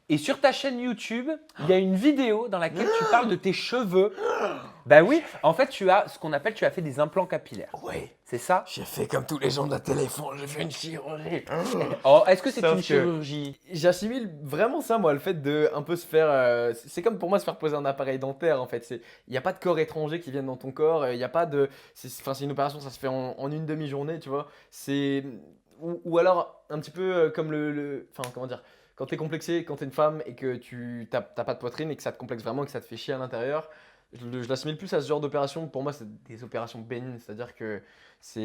Et sur ta chaîne YouTube, il y a une vidéo dans laquelle tu parles de tes cheveux. Bah oui, en fait, tu as ce qu'on appelle, tu as fait des implants capillaires. Oui, C'est ça? j'ai fait comme tous les gens de la téléphone, j'ai fait une chirurgie. Oh, est-ce que c'est Sauf une que- chirurgie? J'assimile vraiment ça, moi, le fait de un peu se faire. C'est comme pour moi se faire poser un appareil dentaire, en fait. Il n'y a pas de corps étranger qui viennent dans ton corps, il n'y a pas de. Enfin, c'est une opération, ça se fait en une demi-journée, tu vois. Ou alors, un petit peu comme Enfin, comment dire. Quand t'es complexé, quand t'es une femme et que tu t'as pas de poitrine et que ça te complexe vraiment et que ça te fait chier à l'intérieur, je l'assimile plus à ce genre d'opération. Pour moi, c'est des opérations bénignes, c'est-à-dire que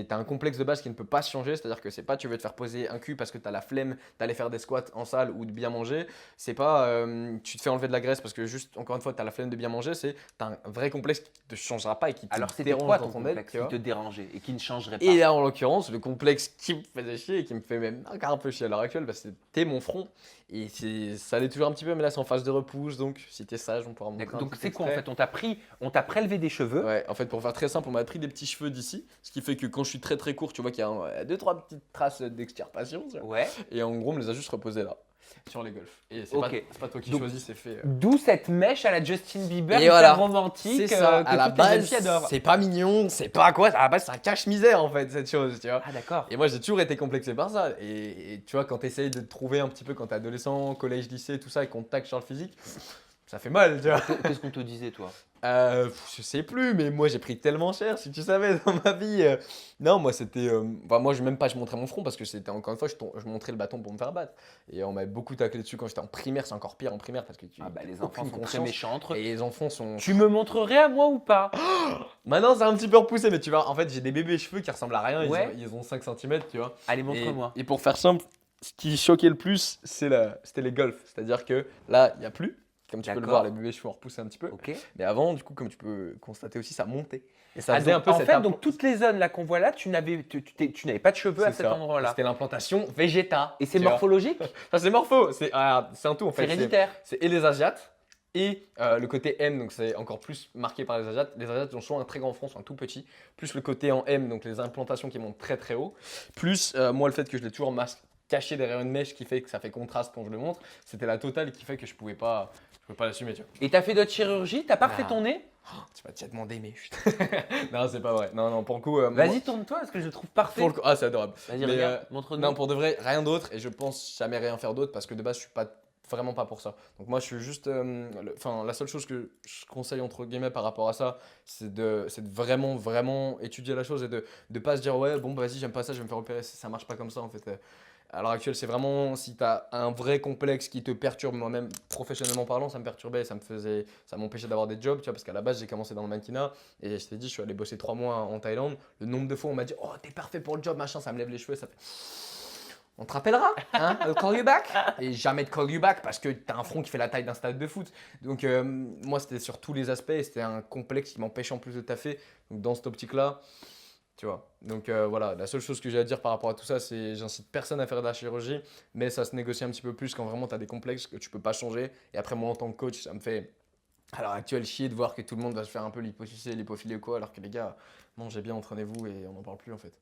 t'as un complexe de base qui ne peut pas se changer, c'est-à-dire que c'est pas tu veux te faire poser un cul parce que t'as la flemme d'aller faire des squats en salle ou de bien manger, c'est pas tu te fais enlever de la graisse parce que juste, encore une fois, t'as la flemme de bien manger, t'as un vrai complexe qui te changera pas et qui te Alors, c'était dérange quoi dans ton ton complexe être, tu qui vois. te dérangeait et qui ne changerait pas? Et là, en l'occurrence, le complexe qui me faisait chier et qui me fait même encore un peu chier à l'heure actuelle, c'était mon front. Et ça allait toujours un petit peu, mais là, c'est en phase de repousse, donc si t'es sage, on pourra me montrer D'accord. un Donc, petit c'est quoi en extrait. fait? On t'a prélevé des cheveux. Ouais, en fait, pour faire très simple, on m'a pris des petits cheveux d'ici, ce qui fait que quand je suis très très court, tu vois qu'il y a deux, trois petites traces d'extirpation, tu vois. Ouais. Et en gros, on me les a juste reposés là, sur les golfs. Et c'est Ok. pas toi qui Donc, choisis, c'est fait. D'où cette mèche à la Justin Bieber, Et hyper voilà, romantique, c'est ça. que À la toutes les jeunes base, filles adorent. c'est pas mignon, c'est pas quoi, à la base, c'est un cache-misère en fait, cette chose, tu vois. Ah d'accord. Et moi, j'ai toujours été complexé par ça. Et tu vois, quand tu essayes de te trouver un petit peu quand t'es adolescent, collège, lycée, tout ça, et qu'on te tacle sur le physique, ça fait mal, tu vois. Qu'est-ce qu'on te disait toi? Je sais plus, mais moi j'ai pris tellement cher, si tu savais, dans ma vie. Non, moi c'était. Enfin, moi, je montrais mon front parce que c'était encore une fois, je montrais le bâton pour me faire battre. Et on m'avait beaucoup taclé dessus quand j'étais en primaire, c'est encore pire en primaire parce que tu. Ah bah les t'as enfants aucune sont très conscience. méchants entre eux. Et les enfants sont. Tu me montrerais à moi ou pas? Maintenant, c'est un petit peu repoussé, mais tu vois, en fait, j'ai des bébés cheveux qui ressemblent à rien, Ouais. ils ont 5 cm, tu vois. Allez, montre-moi. Et pour faire simple, ce qui choquait le plus, c'était les golfs. C'est-à-dire que là, il n'y a plus. Comme tu peux le D'accord. voir, les bébés cheveux ont repoussé un petit peu. Ok. Mais avant, du coup, comme tu peux constater aussi, ça montait. Et ça Ah, faisait donc, un peu en cette fait, imp- donc toutes les zones là qu'on voit là, tu n'avais pas de cheveux à c'est cet ça. endroit-là. C'était l'implantation végéta. Et c'est tu vois. morphologique? Enfin, c'est morpho. C'est un tout en C'est fait. héréditaire. Et les Asiates. Et le côté M, donc c'est encore plus marqué par les Asiates. Les Asiates ont souvent un très grand front, sont un tout petit. Plus le côté en M, donc les implantations qui montent très très haut. Plus moi, le fait que je l'ai toujours caché derrière une mèche qui fait que ça fait contraste quand je le montre. C'était la totale qui fait que je pouvais pas l'assumer, tu vois. Et t'as fait d'autres chirurgies? T'as pas refait Ah. ton nez? Tu vas te demander, mais chut. Non, c'est pas vrai. Non, pour le coup. Vas-y, tourne-toi parce que je le trouve parfait. Pour le coup, c'est adorable. Vas-y, Mais, regarde, montre-nous. Non, pour de vrai, rien d'autre. Et je pense jamais rien faire d'autre parce que de base, je suis pas vraiment pas pour ça. Donc moi, je suis juste. Enfin, la seule chose que je conseille entre guillemets par rapport à ça, c'est de vraiment, vraiment étudier la chose et de pas se dire ouais, bon, bah, vas-y, j'aime pas ça, je vais me faire opérer. Ça marche pas comme ça en fait. À l'heure actuelle, c'est vraiment si tu as un vrai complexe qui te perturbe, moi-même professionnellement parlant, ça me perturbait, ça m'empêchait d'avoir des jobs, tu vois, parce qu'à la base, j'ai commencé dans le mannequinat et je t'ai dit, je suis allé bosser 3 mois en Thaïlande. Le nombre de fois où on m'a dit, oh, t'es parfait pour le job, machin, ça me lève les cheveux, ça fait. On te rappellera, hein, I'll call you back. Et jamais de call you back parce que t'as un front qui fait la taille d'un stade de foot. Donc, moi, c'était sur tous les aspects et c'était un complexe qui m'empêchait en plus de taffer. Donc, dans cette optique-là, tu vois. Donc voilà, la seule chose que j'ai à dire par rapport à tout ça, c'est j'incite personne à faire de la chirurgie, mais ça se négocie un petit peu plus quand vraiment tu as des complexes que tu peux pas changer. Et après, moi en tant que coach, ça me fait à l'heure actuelle chier de voir que tout le monde va se faire un peu l'hypophysie, l'hypophilie ou quoi, alors que les gars, mangez bien, entraînez-vous et on n'en parle plus en fait.